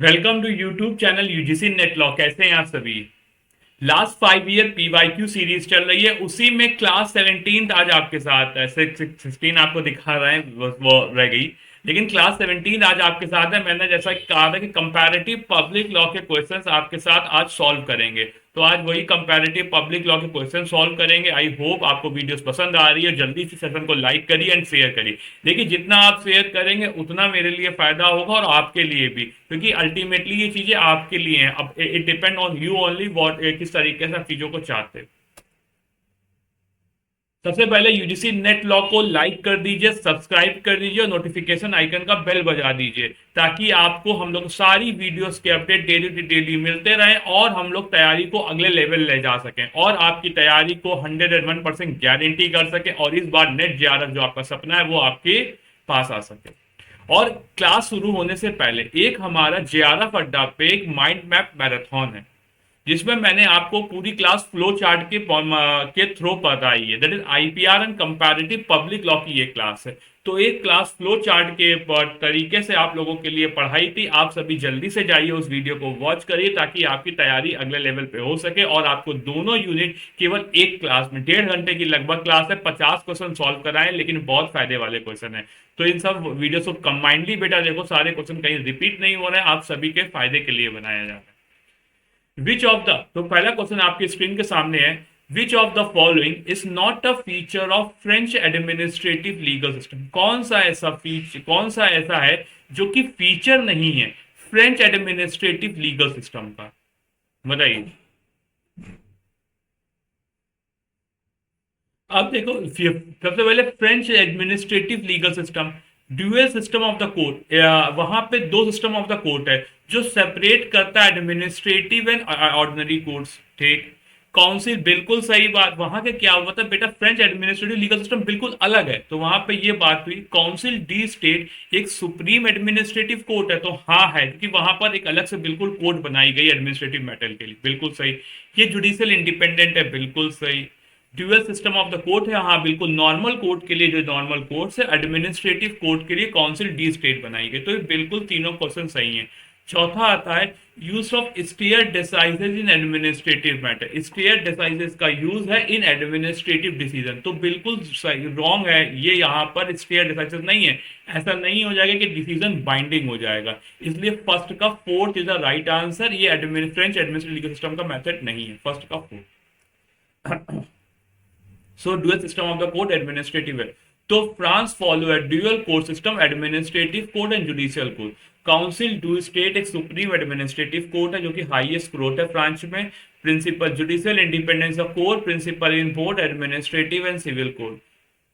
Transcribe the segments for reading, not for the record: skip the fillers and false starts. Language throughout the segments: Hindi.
Welcome to YouTube channel UGC NET law. कैसे हैं आप सभी। लास्ट 5 ईयर पीवाईक्यू सीरीज चल रही है, उसी में क्लास 17 आज आपके साथ है। 16 आपको दिखा रहे हैं, वो रह गई, लेकिन क्लास 17 आज आपके साथ है। मैंने जैसा कि कहा था कि कंपैरेटिव पब्लिक लॉ के क्वेश्चंस आपके साथ आज सॉल्व करेंगे, तो आज वही कंपैरेटिव पब्लिक लॉ के क्वेश्चन सॉल्व करेंगे। आई होप आपको वीडियोस पसंद आ रही है। जल्दी से सेशन को लाइक करिए एंड शेयर करिए। देखिए, जितना आप शेयर करेंगे उतना मेरे लिए फायदा होगा और आपके लिए भी, क्योंकि अल्टीमेटली ये चीजें आपके लिए हैं। अब it depend on you only what किस तरीके से आप चीजों को चाहते हैं। सबसे पहले यूजीसी नेट लॉ को लाइक कर दीजिए, सब्सक्राइब कर दीजिए और नोटिफिकेशन आइकन का बेल बजा दीजिए, ताकि आपको हम लोग सारी वीडियोस के अपडेट डेली डेली मिलते रहें और हम लोग तैयारी को अगले लेवल ले जा सकें और आपकी तैयारी को 101% गारंटी कर सकें और इस बार नेट जेआरएफ जो आपका सपना है वो आपके पास आ सके। और क्लास शुरू होने से पहले एक हमारा जेआरएफ अड्डा पे एक माइंड मैप मैराथन है, जिसमें मैंने आपको पूरी क्लास फ्लो चार्ट के थ्रू बताई है। That is IPR and comparative public law की ये क्लास है। तो एक क्लास फ्लो चार्ट के तरीके से आप लोगों के लिए पढ़ाई थी। आप सभी जल्दी से जाइए, उस वीडियो को वॉच करिए, ताकि आपकी तैयारी अगले लेवल पे हो सके और आपको दोनों यूनिट केवल एक क्लास में 1.5 घंटे की लगभग क्लास है, 50 क्वेश्चन सॉल्व कराएं, लेकिन बहुत फायदे वाले क्वेश्चन है। तो इन सब वीडियो को कंबाइंडली बेटा देखो, सारे क्वेश्चन कहीं रिपीट नहीं हो रहे हैं, आप सभी के फायदे के लिए बनाया जा रहा है। विच ऑफ द, तो पहला क्वेश्चन आपकी स्क्रीन के सामने है। विच of the following is not a feature of French administrative legal system. कौन सा ऐसा है जो कि फीचर नहीं है फ्रेंच एडमिनिस्ट्रेटिव लीगल सिस्टम का। बताइए। अब देखो, सबसे पहले French administrative legal system, dual system of the court. वहां पे दो सिस्टम ऑफ द कोर्ट है जो सेपरेट करता है एडमिनिस्ट्रेटिव एंड ऑर्डिनरी कोर्ट्स। ठीक। काउंसिल, बिल्कुल सही बात। वहां के क्या हुआ था बेटा, फ्रेंच एडमिनिस्ट्रेटिव लीगल सिस्टम बिल्कुल अलग है, तो वहां पे ये बात हुई। काउंसिल डी स्टेट एक सुप्रीम एडमिनिस्ट्रेटिव कोर्ट है, तो हाँ है, क्योंकि वहां पर एक अलग से बिल्कुल कोर्ट बनाई गई एडमिनिस्ट्रेटिव मैटर के लिए। बिल्कुल सही। ये जुडिशियल इंडिपेंडेंट है, बिल्कुल सही। Dual system of the court है, हाँ बिल्कुल। नॉर्मल कोर्ट के लिए जो नॉर्मल कोर्ट है, एडमिनिस्ट्रेटिव कोर्ट के लिए काउंसिल डी स्टेट बनाई गई। तो ये बिल्कुल तीनों क्वेश्चन सही हैं। चौथा आता है use of stare decisis in administrative matter. Stare decisis का यूज है इन एडमिनिस्ट्रेटिव डिसीजन, तो बिल्कुल सही, रॉन्ग है ये। यहाँ पर स्टेयर डिसाइजेज नहीं है। ऐसा नहीं हो जाएगा कि डिसीजन बाइंडिंग हो जाएगा, इसलिए फर्स्ट का fourth is the right answer. ये फ्रेंच एडमिनिस्ट्रेटिव सिस्टम का मेथड नहीं है, फर्स्ट का fourth. So dual system of the court administrative है। तो फ्रांस फॉलो है dual court system, administrative court and judicial court. Council du state एक सुप्रीम एडमिनिस्ट्रेटिव कोर्ट है जो कि हाईएस्ट कोर्ट है फ्रांस में। Principle judicial independence of court, principle in both administrative and civil court.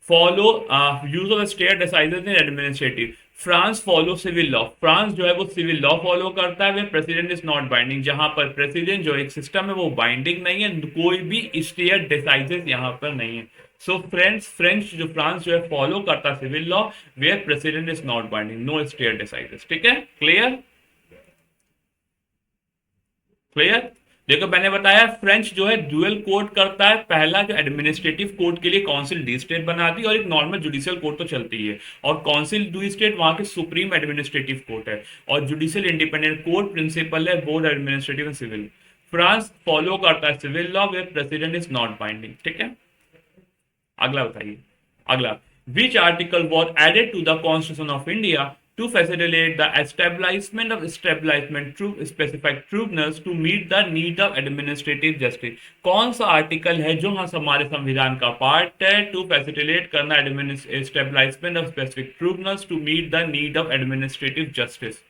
Follow use of state decided in administrative. France follow civil law. France जो है वो सिविल लॉ फॉलो करता है। Where precedent is not binding, जहां पर प्रेसिडेंट जो एक सिस्टम है वो बाइंडिंग नहीं है, कोई भी स्टेट डिसाइडेड यहां पर नहीं है। सो फ्रेंच जो फ्रांस जो है फॉलो करता है civil law, where precedent is not binding, no state decided. ठीक है, क्लियर क्लियर। देखो, मैंने बताया फ्रेंच जो है ड्यूअल कोर्ट करता है। पहला जो एडमिनिस्ट्रेटिव कोर्ट के लिए काउंसिल डी स्टेट बनाती है और एक नॉर्मल जुडिशियल कोर्ट तो चलती है। और काउंसिल डी स्टेट वहां के सुप्रीम एडमिनिस्ट्रेटिव कोर्ट है और जुडिशियल इंडिपेंडेंट कोर्ट प्रिंसिपल है both administrative and civil. France follow करता है civil law, where precedent is not binding. ठीक है, अगला बताइए। अगला, which article was added to the constitution of India to facilitate the establishment through specified tribunals to meet the need of administrative justice। कौन सा आर्टिकल है जो हाँ हमारे संविधान का पार्ट है, टू फैसिलिटेट करना establishment of specific tribunals to meet the need of administrative justice.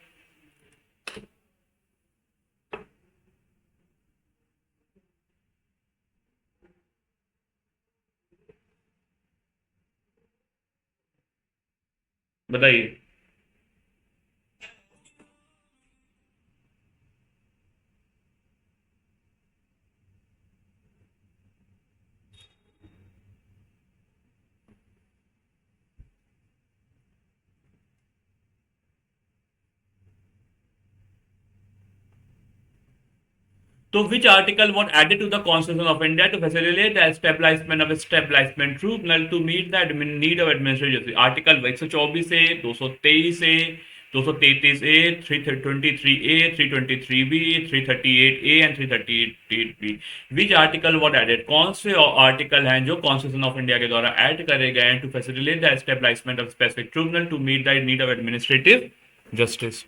बताइए। तो which article what added to the constitution of India to facilitate the establishment of establishment tribunal to meet the need of administrative. Article 124 से 223 से 233A, 323A, 323B, 338A and 338B। Which article what added, कौन से आर्टिकल हैं जो कॉन्स्टिट्यूशन ऑफ इंडिया के द्वारा ऐड करे गए हैं to facilitate the establishment of specific tribunal to meet the need of administrative justice?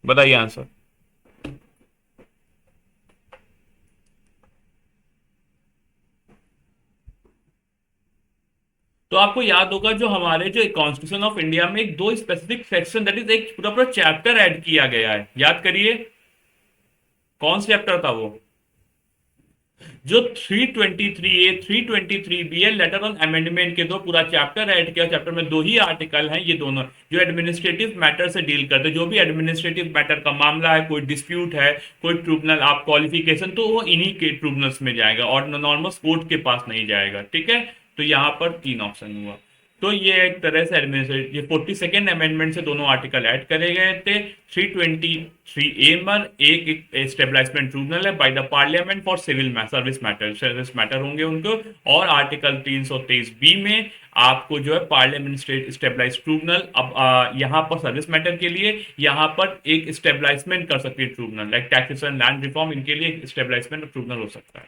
बताइए आंसर। तो आपको याद होगा जो हमारे जो कॉन्स्टिट्यूशन ऑफ इंडिया में एक दो स्पेसिफिक सेक्शन, दैट इज एक पूरा पूरा चैप्टर ऐड किया गया है, याद करिए कौन सा चैप्टर था वो? जो 323A 323B है, लेटर ऑन अमेंडमेंट के दो पूरा चैप्टर ऐड किया। चैप्टर में दो ही आर्टिकल हैं, ये दोनों जो एडमिनिस्ट्रेटिव मैटर से डील करते हैं। जो भी एडमिनिस्ट्रेटिव मैटर का मामला है, कोई डिस्प्यूट है, कोई ट्रिब्यूनल आप क्वालिफिकेशन, तो वो इन्हीं के ट्रिब्यूनल्स में जाएगा और नॉर्मल कोर्ट के पास नहीं जाएगा। ठीक है, तो यहाँ पर 3 ऑप्शन हुआ। तो ये एक तरह से एडमिनिस्ट्रेटिव, ये 42nd अमेंडमेंट से दोनों आर्टिकल ऐड करे गए थे। 323A में एक स्टेबलाइजमेंट ट्रिब्यूनल है by the parliament for civil service matter होंगे उनको। और आर्टिकल 323B में आपको जो है पार्लियामेंट स्टेबलाइज ट्रिब्यूनल, अब यहाँ पर सर्विस मैटर के लिए यहाँ पर एक स्टेबलाइजमेंट कर सकती है tribunal, like taxation, land reform, इनके लिए स्टेबलाइजमेंट ट्रिब्यूनल हो सकता है।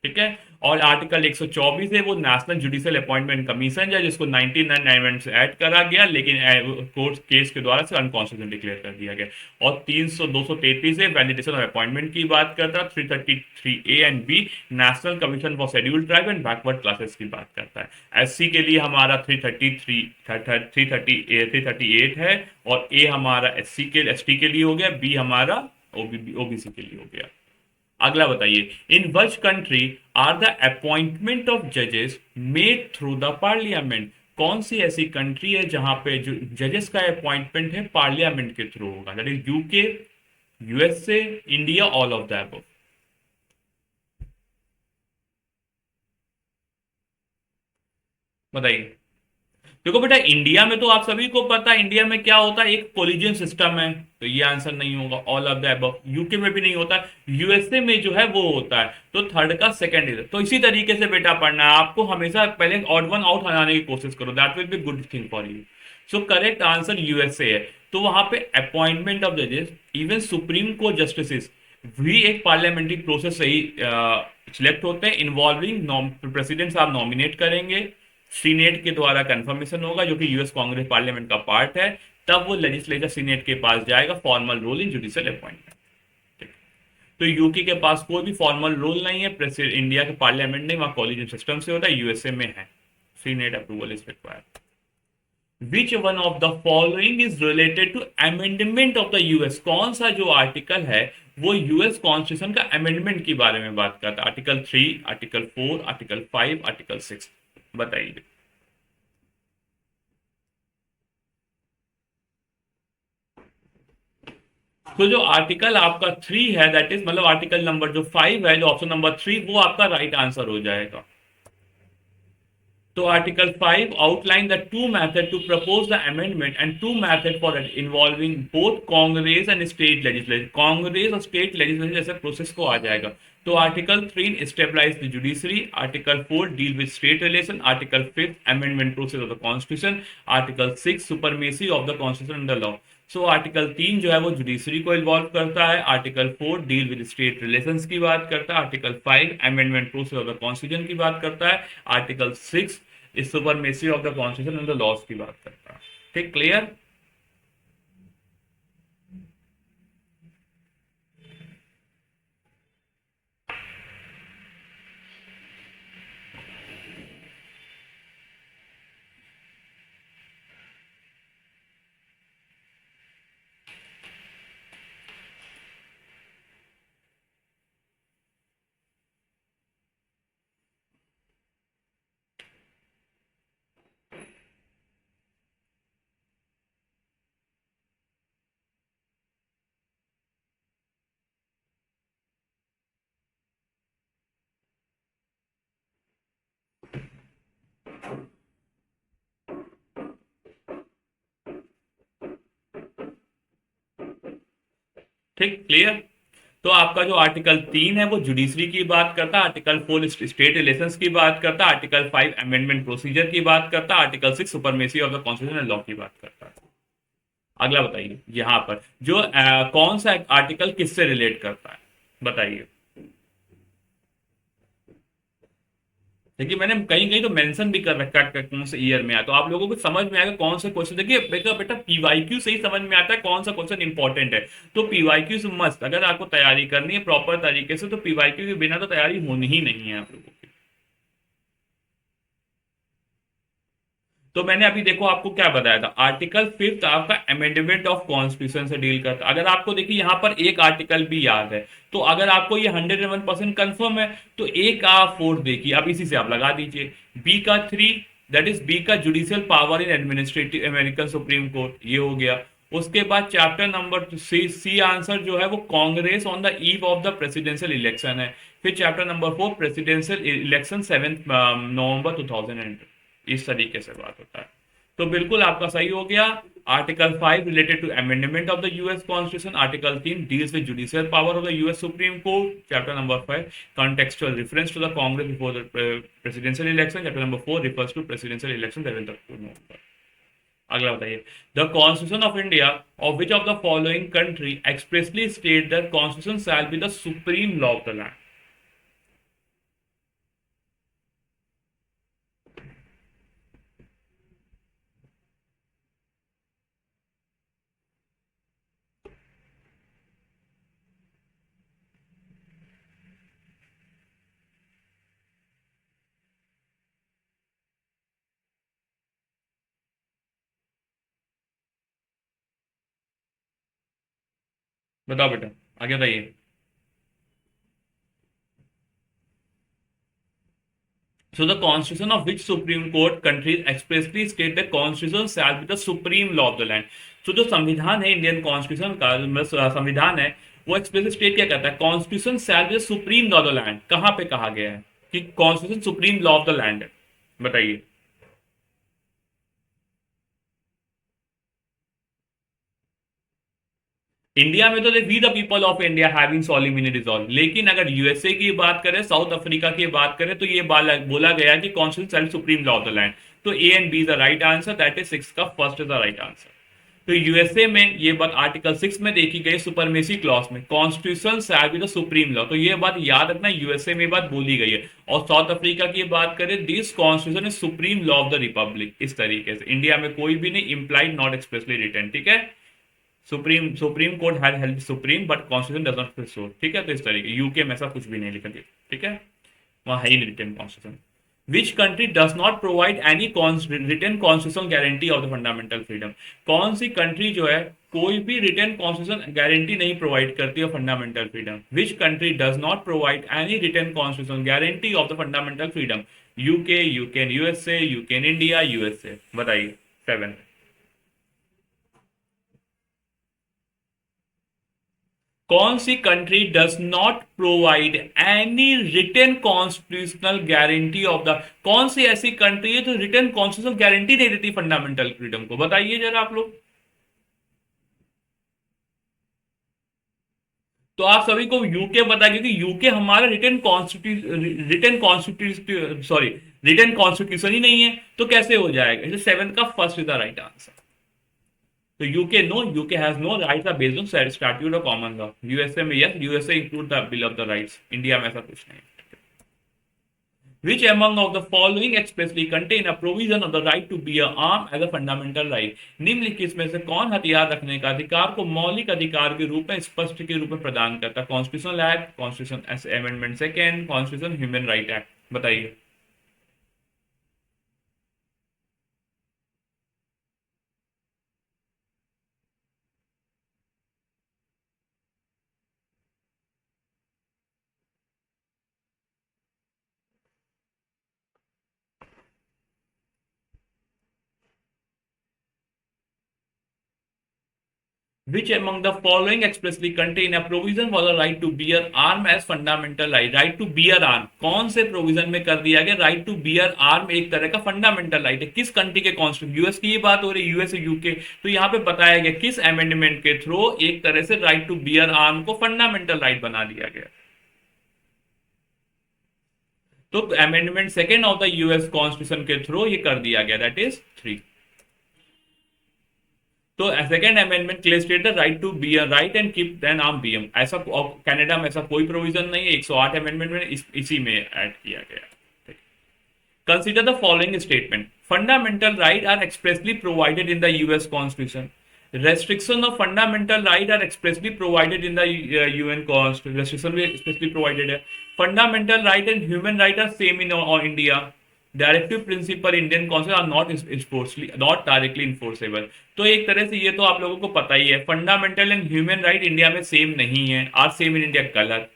ठीक है, और आर्टिकल 124 है वो नेशनल जुडिशियल अपॉइंटमेंट कमीशन है, जिसको 99 अमेंडमेंट से ऐड करा गया, लेकिन कोर्ट केस के द्वारा से अनकॉन्स्टिट्यूशनल डिक्लेयर कर दिया गया। और 233 है वैलिडेशन ऑफ अपॉइंटमेंट की बात करता है। 333A and B national commission for scheduled tribe and backward classes की बात करता है। एससी के लिए हमारा 338 है, और ए हमारा एसटी के लिए हो गया, बी हमारा ओबीसी के लिए हो गया। अगला बताइए, in which country are the appointment of जजेस मेड थ्रू द पार्लियामेंट? कौन सी ऐसी कंट्री है जहां पे जो जजेस का अपॉइंटमेंट है पार्लियामेंट के थ्रू होगा? That is UK, USA, India, all of the above. बताइए। देखो बेटा, इंडिया में तो आप सभी को पता है इंडिया में क्या होता है, एक कोलिजियन सिस्टम है, तो ये आंसर नहीं होगा, all of the above. UK में भी नहीं होता, यूएसए में जो है वो होता है, तो थर्ड का सेकंड इधर। तो इसी तरीके से बेटा पढ़ना है आपको, हमेशा पहले ऑड वन आउट हटाने की कोशिश करो, that will be good thing for you. So correct answer USA है। तो वहां पे अपॉइंटमेंट ऑफ जजेस, इवन सुप्रीम कोर्ट जस्टिस भी एक पार्लियामेंट्री प्रोसेस से ही सिलेक्ट होते हैं, इन्वॉल्विंग प्रेसिडेंट साहब नॉमिनेट करेंगे, सीनेट के द्वारा कंफर्मेशन होगा, जो कि यूएस कांग्रेस पार्लियामेंट का पार्ट है, तब वो लेजिस्लेचर सीनेट के पास जाएगा, formal role in judicial appointment. तो यूके के पास कोई भी फॉर्मल रोल नहीं है, प्रेसिडेंट इंडिया के पार्लियामेंट नहीं, वहां कॉलेजियम सिस्टम से होता है, यूएसए में है, senate approval is required. Which one of the following is related to amendment of the US? कौन सा जो आर्टिकल है वो यूएस कॉन्स्टिट्यूशन का अमेंडमेंट के बारे में बात करता है? आर्टिकल 3, आर्टिकल 4, आर्टिकल 5, आर्टिकल 6, बताइए। तो जो आर्टिकल आपका 3 है, दैट इज मतलब आर्टिकल नंबर जो 5 है, जो ऑप्शन नंबर 3, वो आपका राइट आंसर हो जाएगा। तो article 5 outline the two method to propose the amendment and two method for involving both Congress and state legislature. Congress और स्टेट लेजिस्लेचर जैसे प्रोसेस को आ जाएगा। तो article 3 establish the judiciary, article 4 deal with state relation, article 5 amendment process of the constitution, article 6 supremacy of the constitution and the law. So article 3 जो है वो जुडिशरी को इन्वॉल्व करता है, article 4 deal with state relations की बात करता है, article 5 amendment process of the constitution की बात करता है, article 6 is supremacy of the constitution and the laws की बात करता है। ठीक, क्लियर? ठीक, क्लियर? तो आपका जो आर्टिकल 3 है वो जुडिशरी की बात करता है, आर्टिकल 4 स्टेट रिलेशंस की बात करता है, आर्टिकल 5 अमेंडमेंट प्रोसीजर की बात करता है, article 6 supremacy of the constitution and law की बात करता है। अगला बताइए यहाँ पर जो कौन सा आर्टिकल किससे रिलेट करता है, बताइए। देखिए मैंने कहीं कहीं तो मेंशन भी कर रखा है कौन से ईयर में आया, तो आप लोगों को समझ में आएगा कौन सा क्वेश्चन। देखिए बेटा बेटा पीवाईक्यू से ही समझ में आता है कौन सा क्वेश्चन इंपॉर्टेंट है। तो पीवाईक्यू से मस्त, अगर आपको तैयारी करनी है प्रॉपर तरीके से, तो पीवाईक्यू के बिना तो तैयारी होनी ही नहीं है आप लोगों की। तो मैंने अभी देखो आपको क्या बताया था, आर्टिकल फिफ्थ आपका अमेंडमेंट ऑफ कॉन्स्टिट्यूशन से डील करता है। अगर आपको देखिए यहाँ पर एक आर्टिकल भी याद है, तो अगर आपको ये 101% कंफर्म है, तो ए का आप फोर्थ देखिए, अब इसी से आप लगा दीजिए। बी का थ्री, दैट इज बी का judicial power in administrative American supreme court, ये हो गया। उसके बाद chapter number C, C answer जो है वो Congress on the eve of the presidential election है। फिर chapter number four presidential election 7 November 2000, इस तरीके से बात होता है। तो बिल्कुल आपका सही हो गया। Article 5 related to amendment of the US constitution, article 3 deals with judicial power of the US supreme court, chapter number 5 contextual reference to the Congress before the presidential election, chapter number 4 refers to presidential election 7 November. अगला बताइए, the constitution of India of which of the following country expressly state that constitution shall be the supreme law of the land. बताओ बेटा, आगे बताइए। So the constitution of which Supreme Court countries expressly state that constitution shall be the supreme law of the land. So जो संविधान है इंडियन कॉन्स्टिट्यूशन का, संविधान है, वो एक्सप्रेसली स्टेट क्या कहता है, constitution shall be the supreme law of the land. कहाँ पे कहा गया है कि constitution supreme law of the land है, बताइए। इंडिया में तो we the people of India having solemnly resolve, लेकिन अगर यूएसए की बात करें, साउथ अफ्रीका की बात करें, तो ये बोला गया कि constitution supreme law of the land. तो A and B is the right answer, that is six का first is the right answer. तो यूएसए में ये बात आर्टिकल 6 में देखी गई सुपरमेसी क्लॉज में, constitution shall be the supreme law, तो ये बात याद रखना, यूएसए में बात बोली गई है। और साउथ अफ्रीका की बात करें, this constitution is supreme law of the Republic, इस तरीके से। इंडिया में कोई भी नहीं, इंप्लाइड नॉट एक्सप्रेसली रिटन, ठीक है। Supreme court has held supreme but constitution does not so, ठीक है। तो इस तरीके यूके में ऐसा कुछ भी नहीं लिखा गया, ठीक है, वहां है ही नहीं written constitution. Which country does not provide any written constitution guarantee of the fundamental freedom. कौन सी कंट्री जो है कोई भी रिटन कॉन्स्टिट्यूशन गारंटी नहीं प्रोवाइड करती है fundamental freedom. Which country does not provide any written constitution guarantee of the fundamental freedom. UK, UK USA, UK India, USA, बताइए। 7। कौन सी country does not provide any written constitutional guarantee of the, कौन सी ऐसी कंट्री है जो रिटन कॉन्स्टिट्यूशनल गारंटी नहीं देती फंडामेंटल फ्रीडम को, बताइए जरा आप लोग। तो आप सभी को यूके बताइए कि यूके हमारा रिटन कॉन्स्टिट्यूशन ही नहीं है, तो कैसे हो जाएगा। इसे 7 का first is the right answer. तो UK no, UK has no rights are based on statute of common law. USA में yes, USA include the bill of the rights, India में ऐसा कुछ नहीं। Which among of the following expressly contain a provision of the right to bear arm as a fundamental right? निम्नलिखित में से कौन हथियार रखने का अधिकार को मौलिक अधिकार के रूप में स्पष्ट के रूप में प्रदान करता है। Constitutional act, constitution amendment second, constitution human right act, बताइए। Which among the following expressly contain a provision for the right to bear arm as fundamental right? Right to bear arm कौन से प्रोविजन में कर दिया गया। राइट टू बियर आर्म एक तरह का फंडामेंटल राइट है। किस कंट्री के कॉन्स्टिट्यूशन, यूएस की ये बात हो रही है, यूएस यूके। तो यहाँ पे बताया गया किस अमेंडमेंट के थ्रू एक तरह से राइट टू बियर आर्म को फंडामेंटल राइट बना दिया गया। तो amendment second of the US constitution के थ्रू ये कर दिया गया, दैट इज 3। तो second amendment clear state the right to be right and keep an arm बीएम, ऐसा कनाडा में ऐसा कोई प्रोविजन नहीं है, 108 अमेंडमेंट में इसी में ऐड किया गया। Consider the following statement, fundamental right are expressly provided in the US constitution, restriction of fundamental right are expressly provided in the UN constitution, restriction भी expressly provided है, fundamental right and human right are same in India, directive principle Indian constitution are not directly enforceable. तो एक तरह से ये तो आप लोगों को पता ही है, fundamental and human right India में सेम नहीं है, आर सेम इन इंडिया गलत।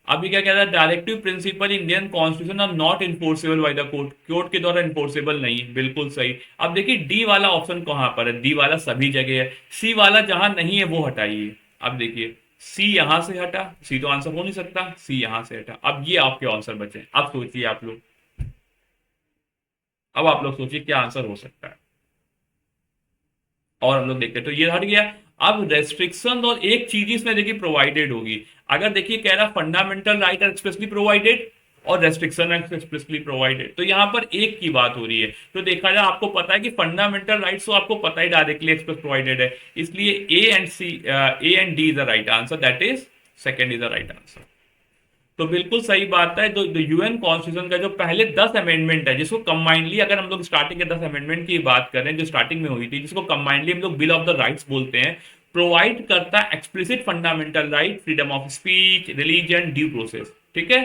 अभी क्या कहता है, directive principle Indian constitution are not enforceable by the court, court के द्वारा इन्फोर्सेबल नहीं, बिल्कुल सही। अब देखिए डी वाला ऑप्शन कहां पर है, डी वाला सभी जगह है, सी वाला जहां नहीं है वो हटाइए। अब देखिए सी यहां से हटा, सी तो आंसर हो नहीं सकता, सी यहां से हटा, अब ये आपके आंसर बचे। अब सोचिए आप लोग, अब आप लोग सोचिए क्या आंसर हो सकता है, और हम लोग देखते हैं तो ये हट गया। अब रेस्ट्रिक्शन और एक चीज इसमें देखिए प्रोवाइडेड होगी, अगर देखिए कह रहा fundamental right are expressly provided और रेस्ट्रिक्शन एक्सप्रेसली प्रोवाइडेड, तो यहां पर एक की बात हो रही है। तो देखा जाए आपको पता है कि फंडामेंटल राइट्स तो आपको पता है डायरेक्टली एक्सप्रेस प्रोवाइडेड है, इसलिए A and D is the right answer, that is second is the right answer. तो बिल्कुल सही बात है। तो यूएन कॉन्स्टिट्यूशन का जो पहले 10 अमेंडमेंट है, जिसको कंबाइनली अगर हम लोग स्टार्टिंग के 10 अमेंडमेंट की बात करें जो स्टार्टिंग में हुई थी, जिसको कंबाइनली हम लोग बिल ऑफ द राइट्स बोलते हैं, प्रोवाइड करता है explicit fundamental right, freedom of speech, religion, due process, ठीक है,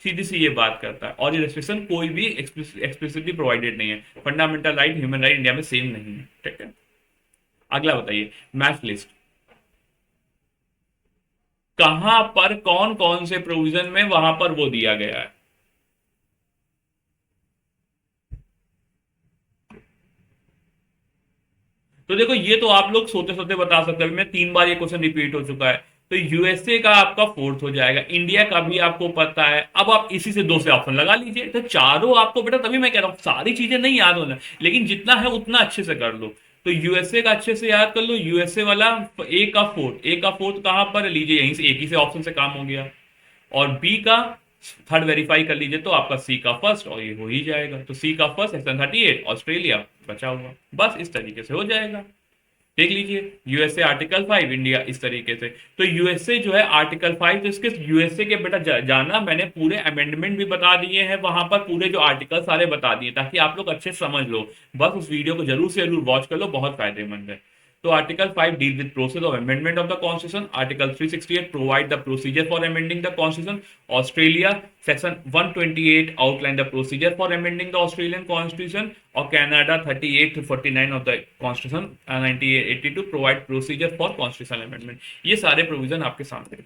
सीधी सी ये बात करता है। और ये रेस्ट्रिक्शन कोई भी एक्सप्लिसिटली प्रोवाइडेड नहीं है, fundamental right human right India में सेम नहीं है, ठीक है। अगला बताइए, मैच लिस्ट कहां पर कौन कौन से प्रोविजन में वहां पर वो दिया गया है। तो देखो ये तो आप लोग सोते सोते बता सकते हैं, मैं 3 बार ये क्वेश्चन रिपीट हो चुका है। तो यूएसए का आपका 4th हो जाएगा, इंडिया का भी आपको पता है। अब आप इसी से 2 से ऑप्शन लगा लीजिए, तो चारों आपको बेटा, तभी मैं कह रहा हूं सारी चीजें नहीं याद होना, लेकिन जितना है उतना अच्छे से कर लो। तो यूएसए का अच्छे से याद कर लो, यूएसए वाला ए का 4th, ए का 4th कहां पर लीजिए, यहीं से एक ही से ऑप्शन से काम हो गया। और बी का 3rd वेरीफाई कर लीजिए, तो आपका सी का 1st, और ये हो ही जाएगा। तो सी का 1st सेक्शन 38 ऑस्ट्रेलिया बचा हुआ, बस इस तरीके से हो जाएगा। देख लीजिए यूएसए आर्टिकल 5, इंडिया इस तरीके से। तो यूएसए जो है आर्टिकल 5, तो इसके यूएसए के बेटा जाना मैंने पूरे अमेंडमेंट भी बता दिए हैं, वहां पर पूरे जो आर्टिकल सारे बता दिए, ताकि आप लोग अच्छे समझ लो। बस उस वीडियो को जरूर से जरूर वॉच कर लो, बहुत फायदेमंद है। तो article 5 deal with process of amendment of the constitution, article 368 provide the procedure for amending the constitution, Australia section 128 outline the procedure for amending the Australian constitution, और Canada 38 to 49 of the constitution 1982 provide procedure for constitution amendment. ये सारे प्रोविजन आपके सामने।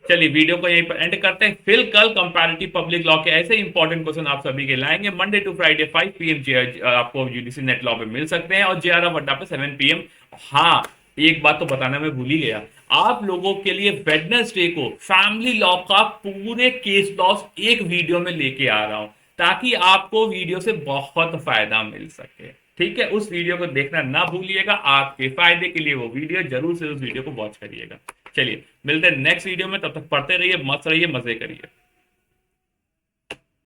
चलिए वीडियो को यहीं पर एंड करते हैं, फिर कल कंपैरेटिव पब्लिक लॉ के ऐसे इंपॉर्टेंट क्वेश्चन आप सभी के लाएंगे। मंडे टू फ्राइडे 5 PM आपको यूडीसी नेट लॉ पे मिल सकते हैं, और जेआरएफ अड्डा पे 7 PM। हाँ, एक बात तो बताना मैं भूल ही गया, आप लोगों के लिए वेडनेसडे को फैमिली लॉ का पूरे केस लॉस एक वीडियो में लेके आ रहा हूं, ताकि आपको वीडियो से बहुत फायदा मिल सके, ठीक है। उस वीडियो को देखना ना भूलिएगा, आपके फायदे के लिए वो वीडियो, जरूर से उस वीडियो को वॉच करिएगा। चलिए मिलते हैं नेक्स्ट वीडियो में, तब तक पढ़ते रहिए, मस्त रहिए, मजे करिए।